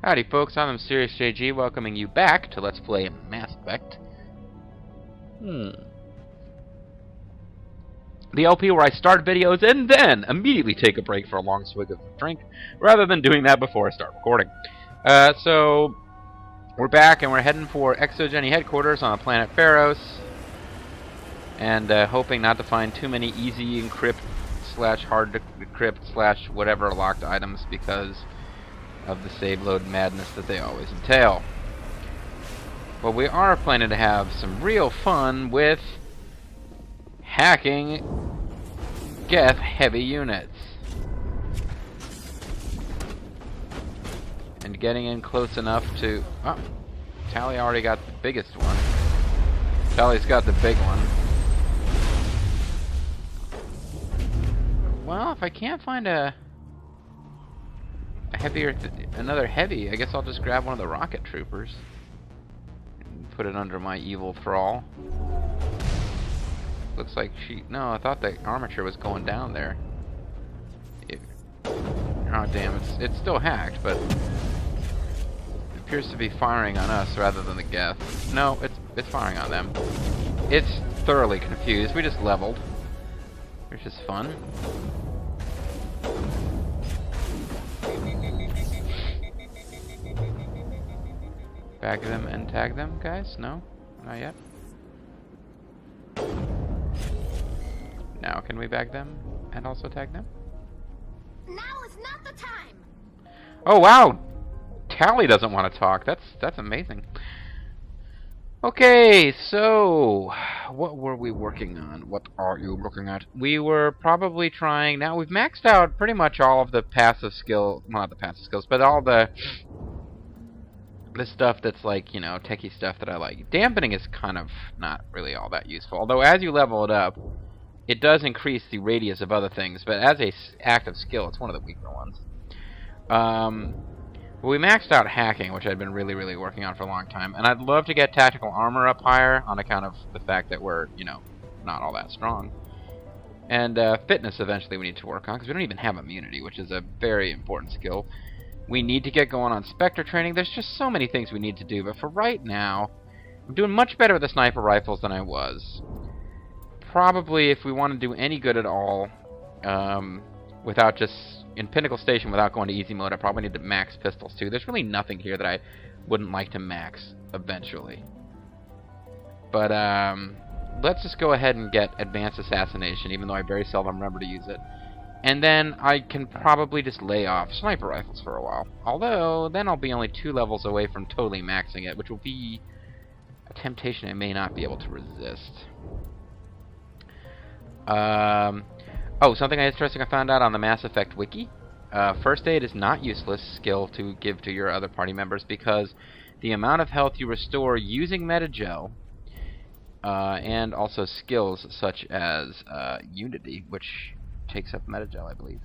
Howdy folks, I'm Serious JG, welcoming you back to Let's Play Mass Effect. The LP where I start videos and then immediately take a break for a long swig of drink, rather than doing that before I start recording. So, we're back and we're heading for Exo-Geni headquarters on the planet Feros. And hoping not to find too many easy encrypt slash hard to decrypt slash whatever locked items because of the save load madness that they always entail. But we are planning to have some real fun with hacking Geth heavy units. And getting in close enough to... Oh, Tali already got the biggest one. Tali's got the big one. Well, if I can't find another heavy, I guess I'll just grab one of the rocket troopers and put it under my evil thrall. Looks like no, I thought the armature was going down there. Oh damn, it's still hacked, but it appears to be firing on us rather than the Geth. No, it's firing on them. It's thoroughly confused. We just leveled, which is fun. Bag them and tag them, guys? No? Not yet? Now can we bag them and also tag them? Now is not the time! Oh wow! Tali doesn't want to talk. That's amazing. Okay, so what were we working on? What are you looking at? We were probably trying... Now we've maxed out pretty much all of the passive skill... Well, not the passive skills, but all the stuff that's like, you know, techie stuff that I like. Dampening is kind of not really all that useful. Although as you level it up, it does increase the radius of other things. But as a active skill, it's one of the weaker ones. We maxed out hacking, which I'd been really working on for a long time. And I'd love to get tactical armor up higher on account of the fact that we're, you know, not all that strong. And fitness eventually we need to work on, because we don't even have immunity, which is a very important skill. We need to get going on Spectre training. There's just so many things we need to do, but for right now, I'm doing much better with the sniper rifles than I was. Probably, if we want to do any good at all, without just, in Pinnacle Station, without going to easy mode, I probably need to max pistols too. There's really nothing here that I wouldn't like to max eventually. But, let's just go ahead and get Advanced Assassination, even though I very seldom remember to use it. And then I can probably just lay off sniper rifles for a while. Although, then I'll be only 2 levels away from totally maxing it, which will be a temptation I may not be able to resist. Oh, something interesting I found out on the Mass Effect wiki. First aid is not useless skill to give to your other party members because the amount of health you restore using Metagel, and also skills such as Unity, which takes up Metagel, I believe,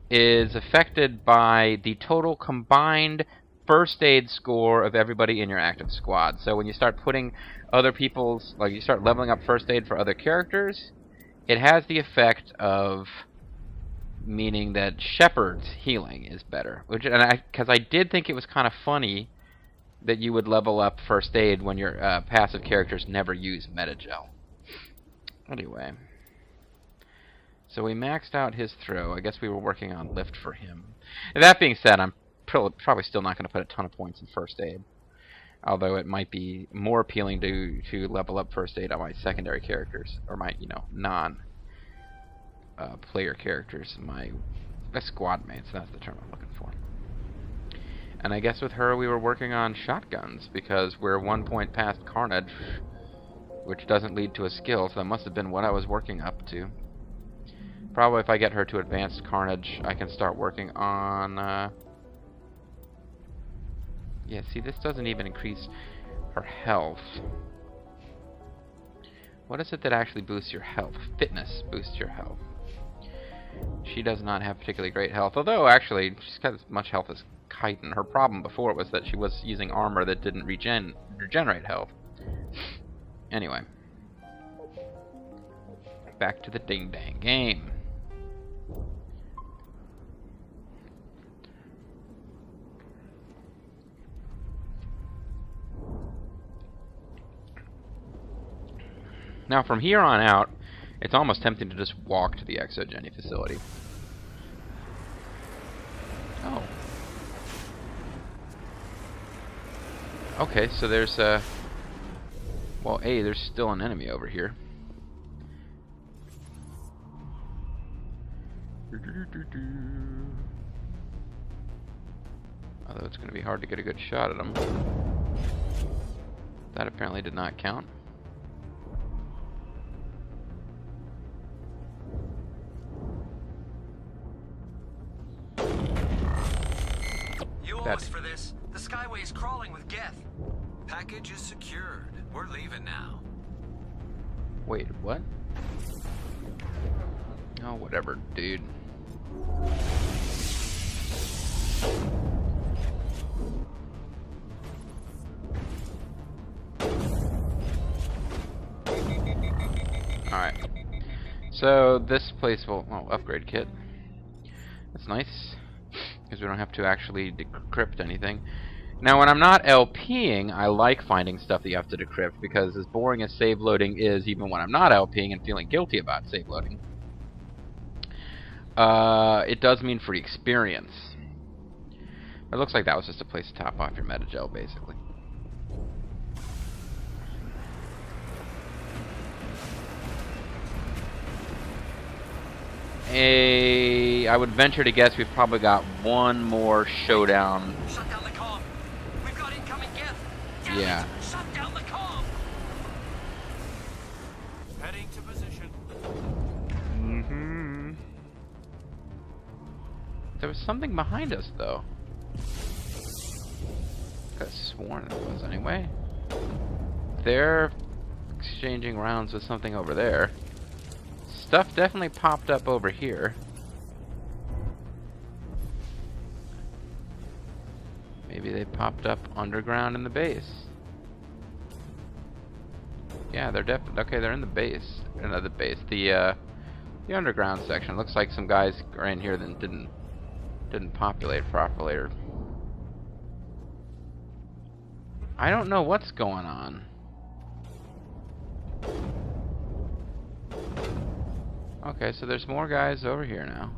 is affected by the total combined first aid score of everybody in your active squad. So when you start putting other people's, like you start leveling up first aid for other characters, it has the effect of meaning that Shepard's healing is better. Because I did think it was kind of funny that you would level up first aid when your passive characters never use Metagel. Anyway. So we maxed out his throw. I guess we were working on lift for him. And that being said, I'm probably still not going to put a ton of points in first aid. Although it might be more appealing to level up first aid on my secondary characters. Or my, you know, non-player characters. My squad mates, that's the term I'm looking for. And I guess with her we were working on shotguns. Because we're 1 point past Carnage. Which doesn't lead to a skill. So that must have been what I was working up to. Probably if I get her to Advanced Carnage, I can start working on... Yeah, see, this doesn't even increase her health. What is it that actually boosts your health? Fitness boosts your health. She does not have particularly great health, although actually she's got as much health as Chitin. Her problem before was that she was using armor that didn't regenerate health. Anyway. Back to the ding-dang game. Now, from here on out, it's almost tempting to just walk to the Exo-Geni facility. Oh. Okay, so there's well, there's still an enemy over here. Although it's going to be hard to get a good shot at him. That apparently did not count. You owe us for this. The Skyway is crawling with Geth. Package is secured. We're leaving now. Wait, what? Oh, whatever, dude. Alright. So, this place will... Oh, upgrade kit. That's nice. Because we don't have to actually decrypt anything. Now, when I'm not LPing, I like finding stuff that you have to decrypt, because as boring as save loading is, even when I'm not LPing and feeling guilty about save loading, it does mean free experience. It looks like that was just a place to top off your metagel, basically. I would venture to guess we've probably got one more showdown. Shut down the comm. We've got incoming Geth. Damn Yeah. it. Shut down the comm. Heading to position. Mm-hmm. There was something behind us, though. Could have sworn it was, anyway. They're exchanging rounds with something over there. Stuff definitely popped up over here. Maybe they popped up underground in the base. Yeah, they're definitely okay. They're in the base. No, the base. The underground section. Looks like some guys are in here that didn't populate properly. Or I don't know what's going on. Okay, so there's more guys over here now.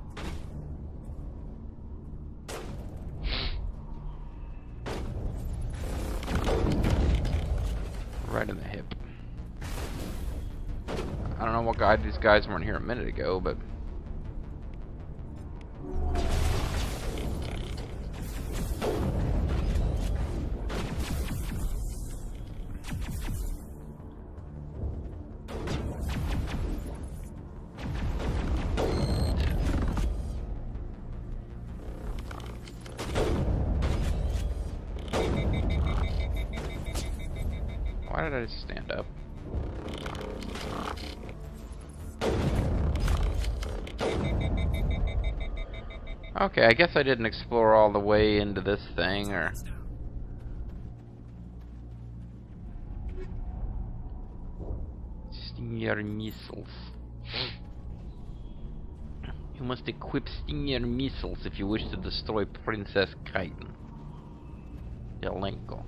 Right in the hip. I don't know what guy these guys weren't here a minute ago, but why did I just stand up? Okay, I guess I didn't explore all the way into this thing, or... Stinger missiles. You must equip Stinger missiles if you wish to destroy Princess Kaiten. Yelenko.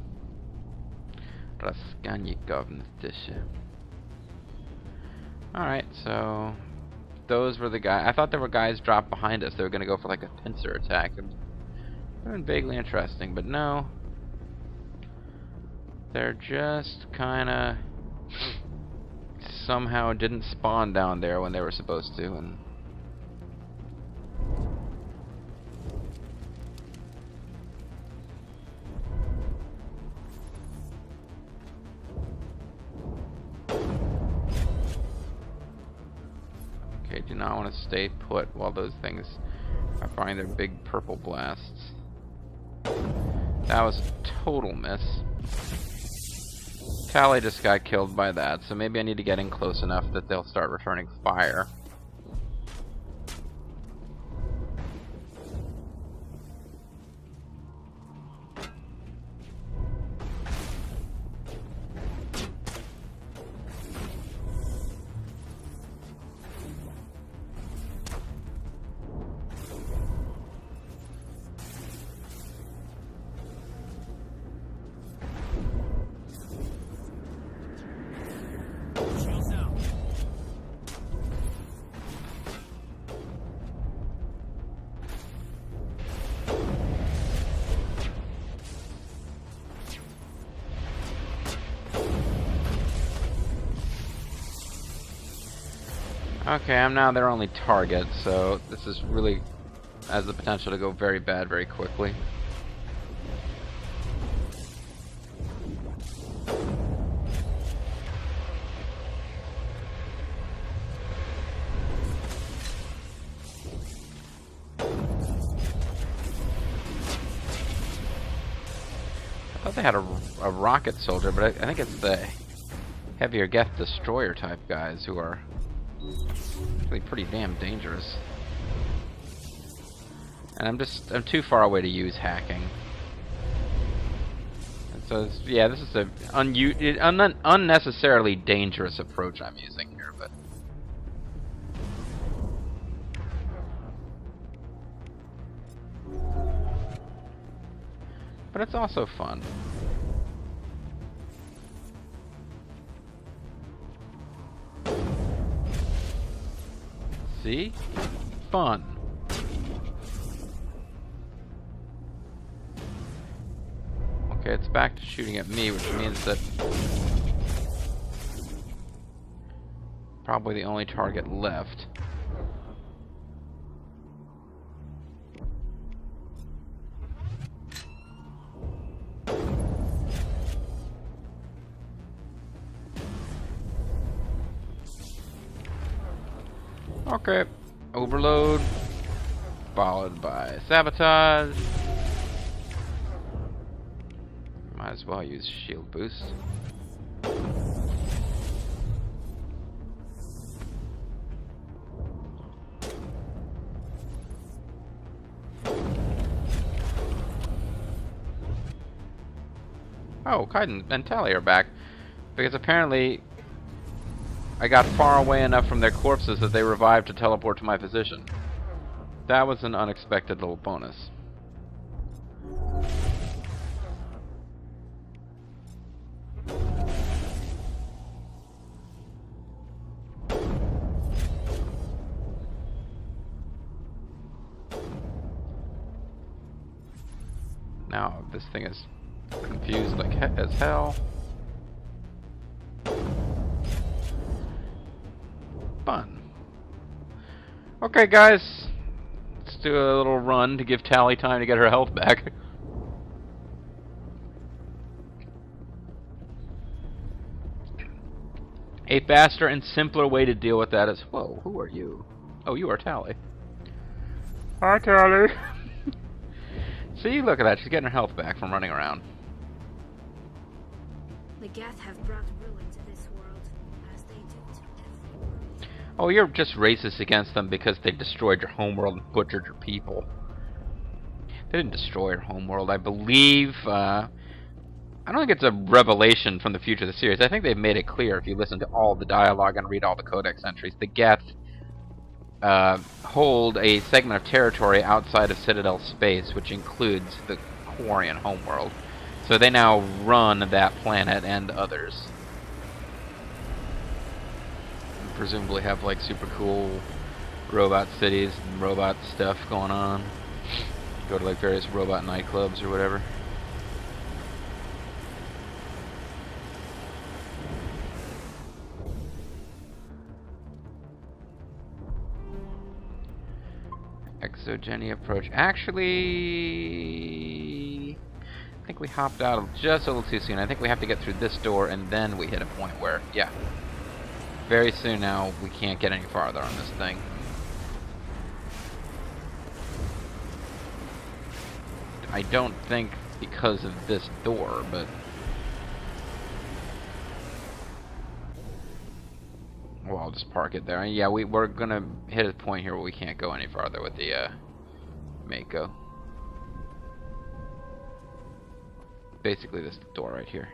Alright, so those were the guys. I thought there were guys dropped behind us. They were going to go for like a pincer attack. It would have been vaguely interesting, but no. They're just kind of somehow didn't spawn down there when they were supposed to, and okay, do not want to stay put while those things are firing their big purple blasts. That was a total miss. Tali just got killed by that, so maybe I need to get in close enough that they'll start returning fire. Okay, I'm now their only target, so this is really has the potential to go very bad very quickly. I thought they had a rocket soldier, but I think it's the heavier Geth destroyer type guys who are actually pretty damn dangerous. And I'm too far away to use hacking. And so yeah, this is an unnecessarily dangerous approach I'm using here, but it's also fun. See? Fun. Okay, it's back to shooting at me, which means that probably the only target left. Okay, overload, followed by sabotage. Might as well use shield boost. Oh, Kaiden and Tali are back, because apparently I got far away enough from their corpses that they revived to teleport to my position. That was an unexpected little bonus. Now this thing is confused like as hell. Fun. Okay, guys, let's do a little run to give Tali time to get her health back. A faster and simpler way to deal with that is... Whoa, who are you? Oh, you are Tali. Hi, Tali. See, look at that. She's getting her health back from running around. The Geth have brought ruin to this world, as they do to every world. Oh, you're just racist against them because they destroyed your homeworld and butchered your people. They didn't destroy your homeworld, I believe. I don't think it's a revelation from the future of the series. I think they've made it clear if you listen to all the dialogue and read all the codex entries. The Geth hold a segment of territory outside of Citadel space, which includes the Quarian homeworld. So they now run that planet and others. And presumably have like super cool robot cities and robot stuff going on. Go to like various robot nightclubs or whatever. Exo-Geni approach. Actually, I think we hopped out just a little too soon. I think we have to get through this door and then we hit a point where, yeah, very soon now we can't get any farther on this thing. I don't think because of this door, but well, I'll just park it there. Yeah, we're gonna hit a point here where we can't go any farther with the Mako. Basically, this door right here.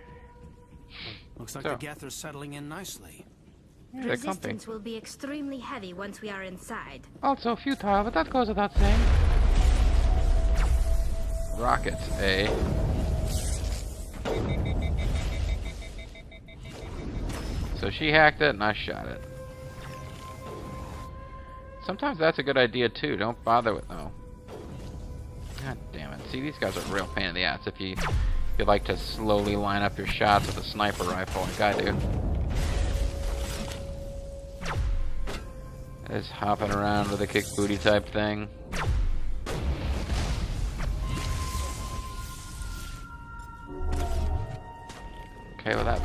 Looks like the Geth are settling in nicely. Yeah, they're comfy. Resistance will be extremely heavy once we are inside. Also futile, but that goes without saying. Rockets, eh? So she hacked it and I shot it. Sometimes that's a good idea too. Don't bother with... Oh. God damn it. See, these guys are a real pain in the ass if you like to slowly line up your shots with a sniper rifle like I do. Just hopping around with a kick booty type thing. Okay, well that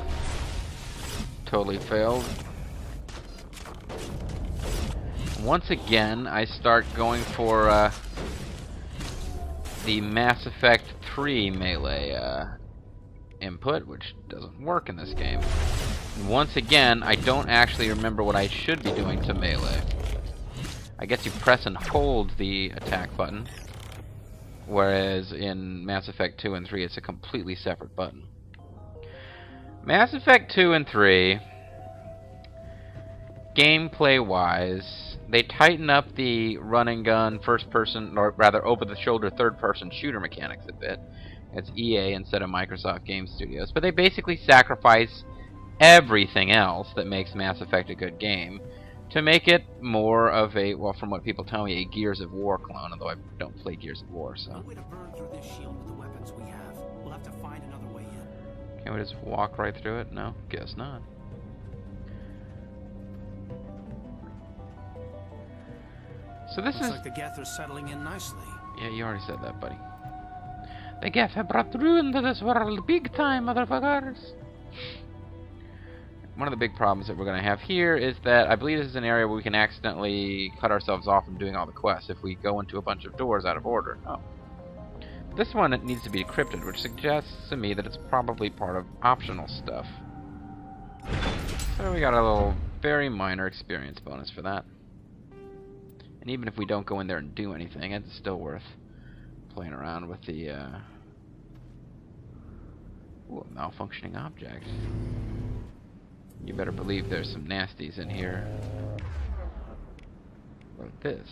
totally failed. Once again, I start going for the Mass Effect 3 melee input, which doesn't work in this game. And once again, I don't actually remember what I should be doing to melee. I guess you press and hold the attack button, whereas in Mass Effect 2 and 3 it's a completely separate button. Mass Effect 2 and 3, gameplay-wise, they tighten up the run and gun first-person, or rather over-the-shoulder third-person shooter mechanics a bit. It's EA instead of Microsoft Game Studios, but they basically sacrifice everything else that makes Mass Effect a good game to make it more of a, well, from what people tell me, a Gears of War clone, although I don't play Gears of War, so. No way to burn through this shield with the weapons we have. We'll have to find another way in. Can we just walk right through it? No, guess not. So this Looks is... like the Geth's settling in nicely. Yeah, you already said that, buddy. The Geth have brought ruin to this world big time, motherfuckers! One of the big problems that we're going to have here is that I believe this is an area where we can accidentally cut ourselves off from doing all the quests if we go into a bunch of doors out of order. Oh. This one, it needs to be decrypted, which suggests to me that it's probably part of optional stuff. So we got a little, very minor experience bonus for that. And even if we don't go in there and do anything, it's still worth playing around with the, ooh, a malfunctioning object. You better believe there's some nasties in here. Like this.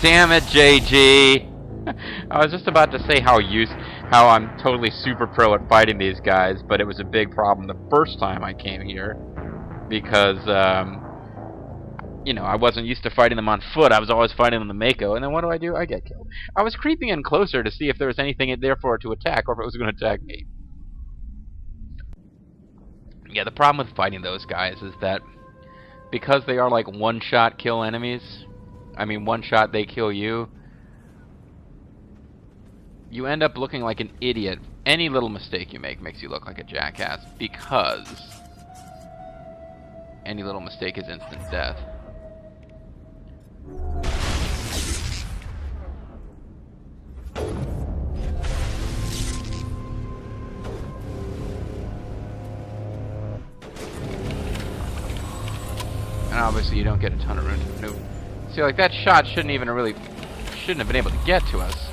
Damn it, JG! I was just about to say how I'm totally super pro at fighting these guys, but it was a big problem the first time I came here. Because, you know, I wasn't used to fighting them on foot. I was always fighting them on the Mako, and then what do? I get killed. I was creeping in closer to see if there was anything there for it to attack, or if it was going to attack me. Yeah, the problem with fighting those guys is that because they are like one-shot kill enemies, I mean one-shot they kill you, you end up looking like an idiot. Any little mistake you make makes you look like a jackass, because any little mistake is instant death. And obviously you don't get a ton of room to maneuver. See, like that shot shouldn't have been able to get to us.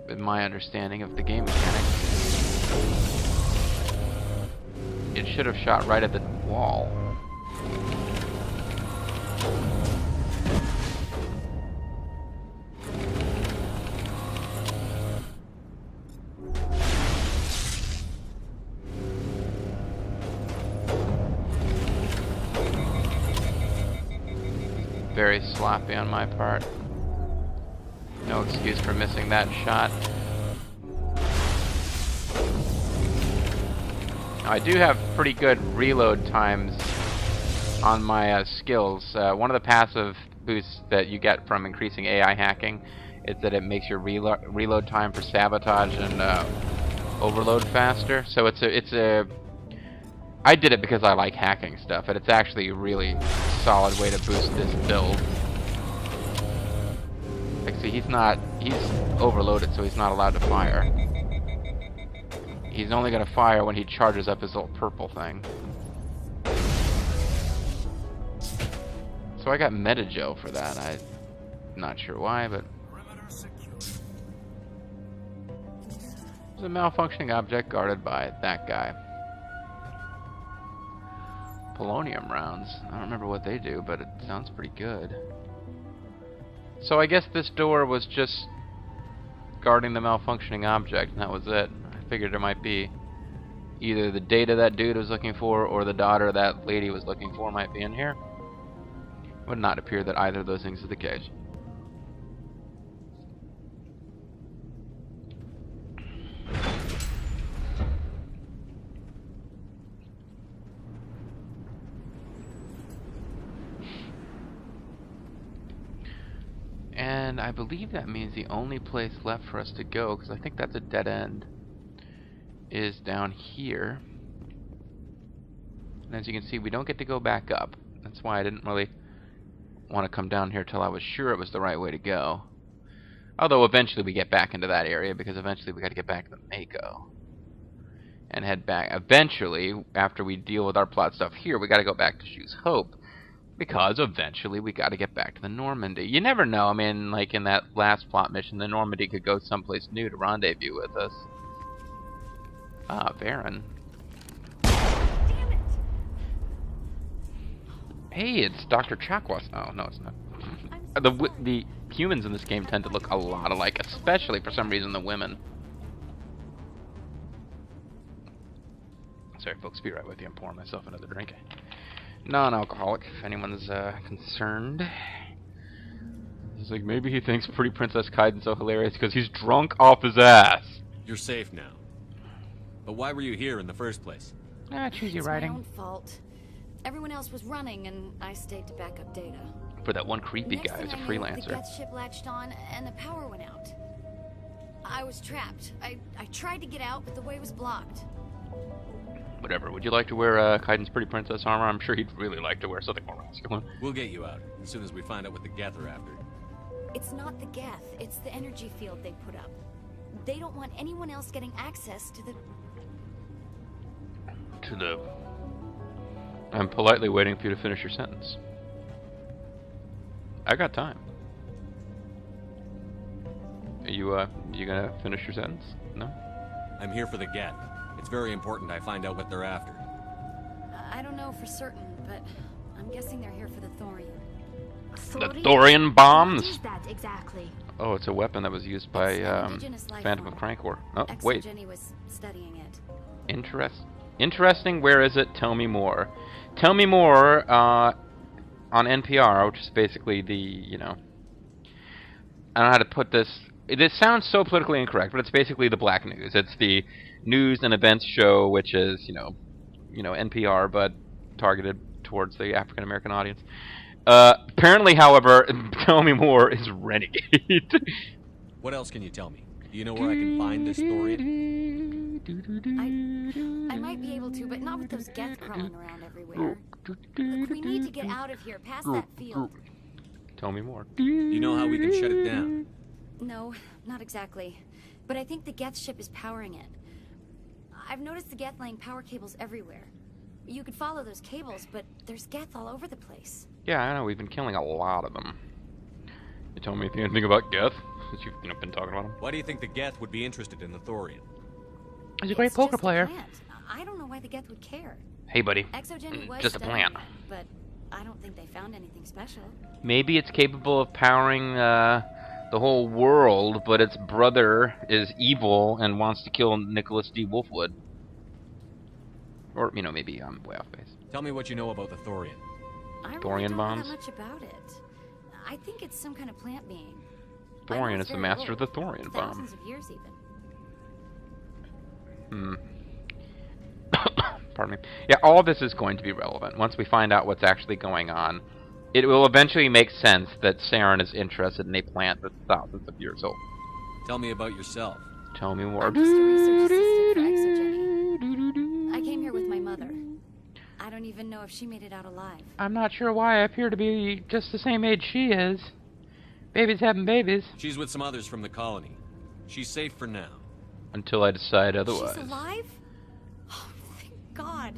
With my understanding of the game mechanics. It should have shot right at the wall. Very sloppy on my part. No excuse for missing that shot. I do have pretty good reload times on my skills. One of the passive boosts that you get from increasing AI hacking is that it makes your reload time for sabotage and overload faster. So I did it because I like hacking stuff, and it's actually a really solid way to boost this build. Like, see, he's overloaded, so he's not allowed to fire. He's only going to fire when he charges up his little purple thing. So I got Metagel for that. I'm not sure why, but... There's a malfunctioning object guarded by that guy. Polonium rounds. I don't remember what they do, but it sounds pretty good. So I guess this door was just guarding the malfunctioning object, and that was it. I figured there might be either the data that dude was looking for, or the daughter that lady was looking for might be in here. Would not appear that either of those things is the case. And I believe that means the only place left for us to go, because I think that's a dead end, is down here. And as you can see, we don't get to go back up. That's why I didn't really want to come down here till I was sure it was the right way to go. Although eventually we get back into that area, because eventually we got to get back to the Mako. And head back. Eventually, after we deal with our plot stuff here, we got to go back to Shoes Hope. Because eventually we got to get back to the Normandy. You never know. I mean, like in that last plot mission, the Normandy could go someplace new to rendezvous with us. Ah, Varen. Damn it! Hey, it's Dr. Chakwas. Oh, no, it's not. The humans in this game tend to look a lot alike, especially for some reason the women. Sorry, folks, be right with you. I'm pouring myself another drink. Non-alcoholic, if anyone's concerned. It's like, maybe he thinks Pretty Princess Kaiden's so hilarious because he's drunk off his ass. You're safe now. But why were you here in the first place? Choose your It's writing. my own fault. Everyone else was running, and I stayed to back up data. For that one creepy Next guy who's a thing I knew, the freelancer. Geth ship latched on, and the power went out. I was trapped. I tried to get out, but the way was blocked. Whatever. Would you like to wear Kaiden's Pretty Princess armor? I'm sure he'd really like to wear something more masculine. We'll get you out as soon as we find out what the Geth are after. It's not the Geth, it's the energy field they put up. They don't want anyone else getting access to the... I'm politely waiting for you to finish your sentence. I got time. Are you gonna finish your sentence? No? I'm here for the Geth. It's very important I find out what they're after. I don't know for certain, but I'm guessing they're here for the Thorian. The Thorian bombs? What is that exactly? Oh, it's a weapon that was used by It's an indigenous life Phantom of form. Crankor. Oh, wait. Exo-Geni was studying it. Interesting. Where is it? Tell me more. Tell me more on NPR, which is basically the, you know... I don't know how to put this... This sounds so politically incorrect, but it's basically the black news. It's the news and events show, which is, you know, NPR, but targeted towards the African American audience. Apparently, however, Tell Me More is Renegade. What else can you tell me? Do you know where I can find this Thorian? I might be able to, but not with those Geth crawling around everywhere. Look, we need to get out of here, past that field. Tell me more. Do you know how we can shut it down? No, not exactly. But I think the Geth ship is powering it. I've noticed the Geth laying power cables everywhere. You could follow those cables, but there's Geth all over the place. Yeah, I know. We've been killing a lot of them. You tell me anything about Geth, since you've been talking about him. Why do you think the Geth would be interested in the Thorian? He's a great poker just a player. plant. I don't know why the Geth would care. Hey, buddy. Exo-Geni was Just a studying plant. it, but I don't think they found anything special. Maybe it's capable of powering the whole world, but its brother is evil and wants to kill Nicholas D. Wolfwood. Or, you know, maybe I'm way off base. Tell me what you know about the Thorian. I really Thorian don't bombs? know that much about it. I think it's some kind of plant being. Thorian I know is the it's master very of the old, Thorian bomb. thousands of years even. Pardon me. Yeah, all this is going to be relevant. Once we find out what's actually going on, it will eventually make sense that Saren is interested in a plant that's thousands of years old. Tell me about yourself. Tell me more. I'm just a research assistant for Exo-Geni. I came here with my mother. I don't even know if she made it out alive. I'm not sure why I appear to be just the same age she is. Babies having babies. She's with some others from the colony. She's safe for now. Until I decide otherwise. She's alive? Oh, thank God.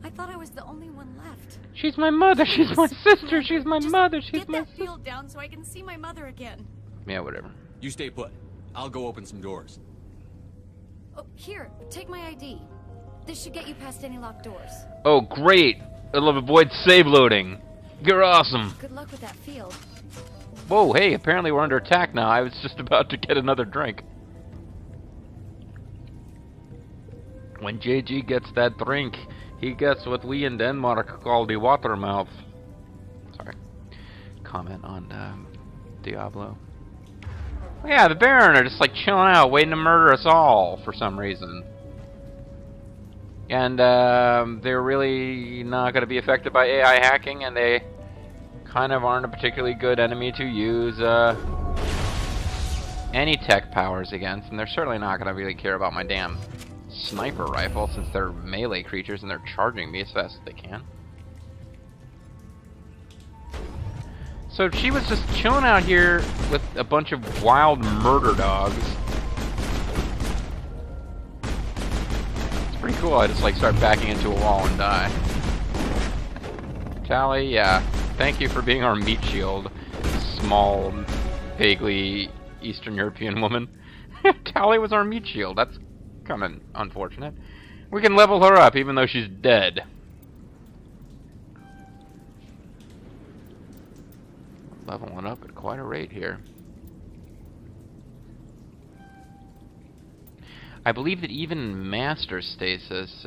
I thought I was the only one left. She's my mother. She's my sister. She's my Just mother. She's get my that field down so I can see my mother again. Yeah, whatever. You stay put. I'll go open some doors. Oh, here, take my ID. This should get you past any locked doors. Oh, great. It'll avoid save loading. You're awesome. Good luck with that field. Whoa, hey, apparently we're under attack now. I was just about to get another drink. When JG gets that drink, he gets what we in Denmark call the water mouth. Sorry. comment on Diablo. Well, yeah, the Baron are just like chilling out, waiting to murder us all for some reason. And they're really not going to be affected by AI hacking, and they kind of aren't a particularly good enemy to use any tech powers against, and they're certainly not going to really care about my damn sniper rifle, since they're melee creatures and they're charging me as fast as they can. So she was just chilling out here with a bunch of wild murder dogs. It's pretty cool. I just like start backing into a wall and die. Tali, yeah. Thank you for being our meat shield, small, vaguely Eastern European woman. Tali was our meat shield. That's kind of unfortunate. We can level her up even though she's dead. Leveling up at quite a rate here. I believe that even Master Stasis,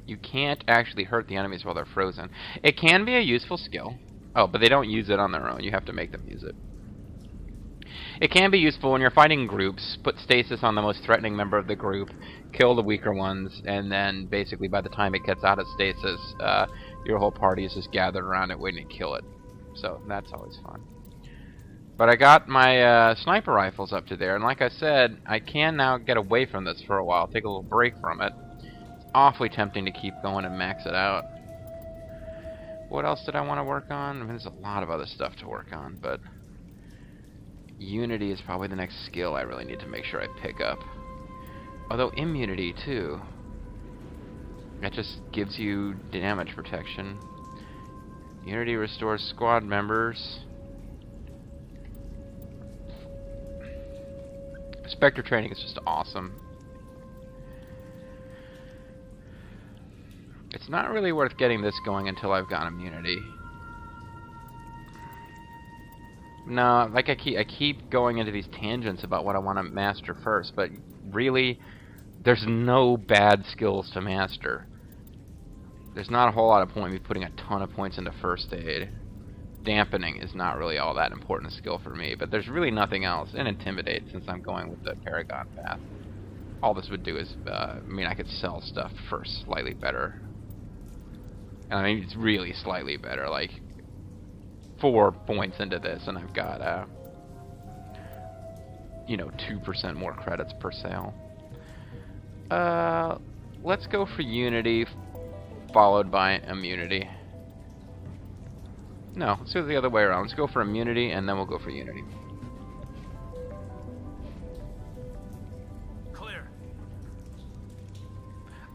you can't actually hurt the enemies while they're frozen. It can be a useful skill. Oh, but they don't use it on their own. You have to make them use it. It can be useful when you're fighting groups. Put stasis on the most threatening member of the group, kill the weaker ones, and then basically by the time it gets out of stasis, your whole party is just gathered around it waiting to kill it. So that's always fun. But I got my sniper rifles up to there, and like I said, I can now get away from this for a while, take a little break from it. It's awfully tempting to keep going and max it out. What else did I want to work on? I mean, there's a lot of other stuff to work on, but Unity is probably the next skill I really need to make sure I pick up. Although immunity, too. That just gives you damage protection. Unity restores squad members. Spectre training is just awesome. It's not really worth getting this going until I've got immunity. No, like I keep going into these tangents about what I want to master first, but really, there's no bad skills to master. There's not a whole lot of point in me putting a ton of points into first aid. Dampening is not really all that important a skill for me, but there's really nothing else. And intimidate, since I'm going with the Paragon path. All this would do is, I mean, I could sell stuff for slightly better. I mean, it's really slightly better, like 4 points into this, and I've got, you know, 2% more credits per sale. Let's go for Unity, followed by Immunity. No, let's go the other way around. Let's go for Immunity, and then we'll go for Unity. Clear.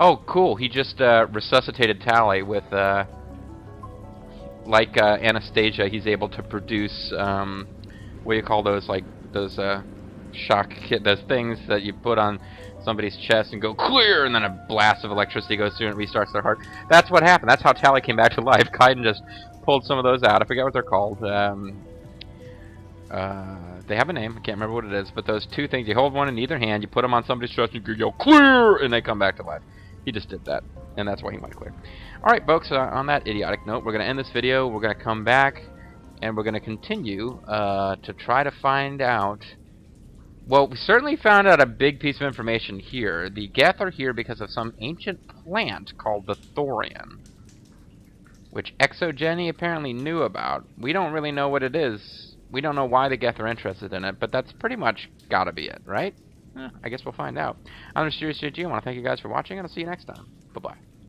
Oh, cool. He just resuscitated Tali with, like Anastasia, he's able to produce, what do you call those, like, those shock kit, those things that you put on somebody's chest and go clear, and then a blast of electricity goes through and restarts their heart. That's what happened. That's how Tali came back to life. Kaiden just pulled some of those out. I forget what they're called. They have a name. I can't remember what it is. But those two things, you hold one in either hand, you put them on somebody's chest, and you go clear, and they come back to life. He just did that, and that's why he went clear. Alright, folks, on that idiotic note, we're going to end this video. We're going to come back, and we're going to continue to try to find out... Well, we certainly found out a big piece of information here. The Geth are here because of some ancient plant called the Thorian, which Exo-Geni apparently knew about. We don't really know what it is. We don't know why the Geth are interested in it, but that's pretty much gotta be it, right? I guess we'll find out. I'm Mysterious JG. I want to thank you guys for watching, and I'll see you next time. Bye-bye.